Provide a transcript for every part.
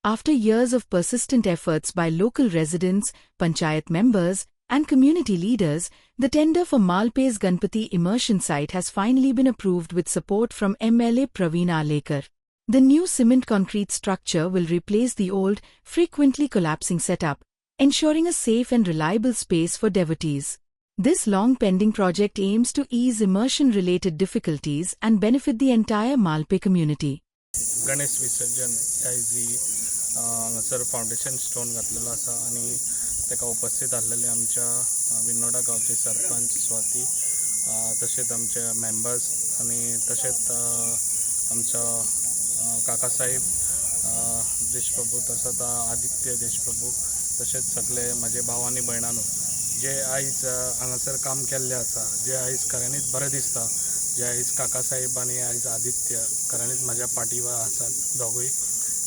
After years of persistent efforts by local residents, panchayat members, and community leaders, the tender for Malpe's Ganpati immersion site has finally been approved with support from MLA Praveen Alekar. The new cement concrete structure will replace the old, frequently collapsing setup, ensuring a safe and reliable space for devotees. This long-pending project aims to ease immersion-related difficulties and benefit the entire Malpe community. Ganesh विसर्जन ह्या हांगासर foundation stone घातलेलो आसा आनी तेका उपस्थित आसलेले आमच्या विनोडा गांवचे सरपंच स्वाती तशेंच आमचे मेंबर्स आनी तशेंच आमचो काकासाहेब देशप्रभू तसोच आदित्य देशप्रभू तशेंच सगळे म्हजे भाव आनी भयणांनो जे आयज हांगासर काम केल्लें आसा जे आयज खऱ्यांनीच बरें दिसता जे आयज काकासाहेब आनी आयज आदित्य खऱ्यांनीच म्हज्या पाठीवर आसात दोगूय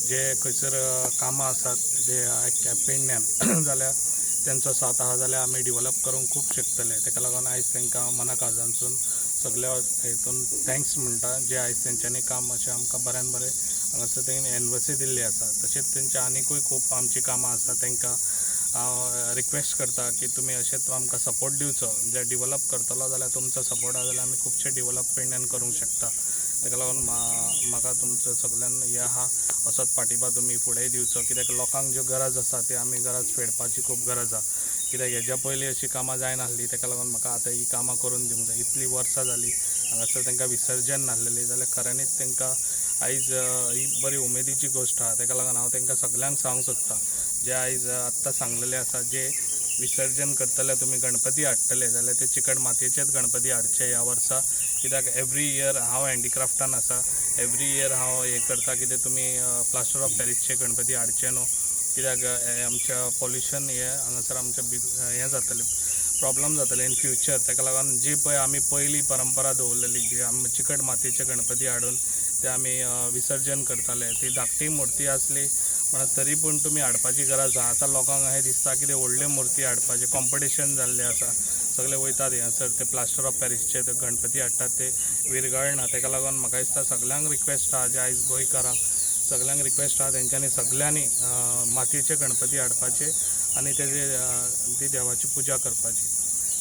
जे खंयसर कामां आसात जे पेडण्यान जाल्यार तेंचो साथ आहा जाल्यार आमी डिवेलप करूंक खूब शकतले तेका लागून आयज तांकां मना काळजांतसून सगळ्या हेतून थँक्स म्हणटा जे आयज तेंच्यांनी काम अशें आमकां बऱ्यान बरें हांगासर तेंणी एनवसी दिल्ली आसा तशेंच तेंचे आनीकूय खूब आमची कामां आसा तांकां हांव रिक्वेस्ट करता की तुमी अशेंच आमकां सपोर्ट दिवचो जे डिवेलप करतलो जाल्यार तुमचो सपोर्ट आहा जाल्यार आमी खुबशे डिवेलप पेडण्यान करूंक शकता तेका लागून म्हाका तुमचो सगळ्यान हें आहा असोच पाठिंबा तुमी फुडेंय दिवचो कित्याक लोकांक ज्यो गरज आसा ती आमी गरज फेडपाची खूब गरज आहा कित्याक हेज्या पयलीं अशीं कामां जायनासलीं तेका लागून म्हाका आतां ही कामां करून दिवंक जाय इतलीं वर्सां जालीं हांगासर तांकां विसर्जन नासलेलें जाल्यार खऱ्यांनीच तांकां आयज ही बरी उमेदीची गोश्ट आहा तेका लागून हांव तांकां सगळ्यांक सांगूंक सोदतां जे आयज आत्तां सांगलेले आसा जे विसर्जन करतले तुमी गणपती हाडटले जाल्यार ते चिकट मातयेचेच गणपती हाडचे ह्या वर्सा कित्याक एवरी इयर हांव हँडीक्राफ्टान आसा एवरी इयर हांव हें करता कितें तुमी प्लास्टर ऑफ पॅरिसचे गणपती हाडचे न्हू कित्याक आमच्या पॉल्युशन हांगासर आमच्या हें जातलें प्रॉब्लम जातले इन फ्युचर तेका लागून जी पळय आमी पयलीं परंपरा दवरलेली जी आमी चिकट मातयेचे गणपती हाडून ते आमी विसर्जन करताले ती धाकटी मुर्ती आसली म्हण तरी पूण तुमी हाडपाची गरज आहा आतां लोकांक अशें दिसता की ते व्हडल्यो मुर्ती हाडपाचे कॉम्पिटिशन जाल्लें आसा सगळे वयतात हांगासर ते प्लास्टर ऑफ पॅरिसचे गणपती हाडटात ते विरगळना तेका लागून म्हाका दिसता सगळ्यांक रिक्वेस्ट आहा जे आयज गोंयकारांक सगळ्यांक रिक्वेस्ट आहा तेंच्यांनी सगळ्यांनी मातयेचे गणपती हाडपाचे आनी तेजे ती देवाची पुजा करपाची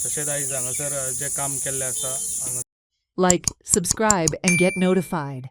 तशेंच आयज हांगासर जे काम केल्लें आसा Like, subscribe, and get notified.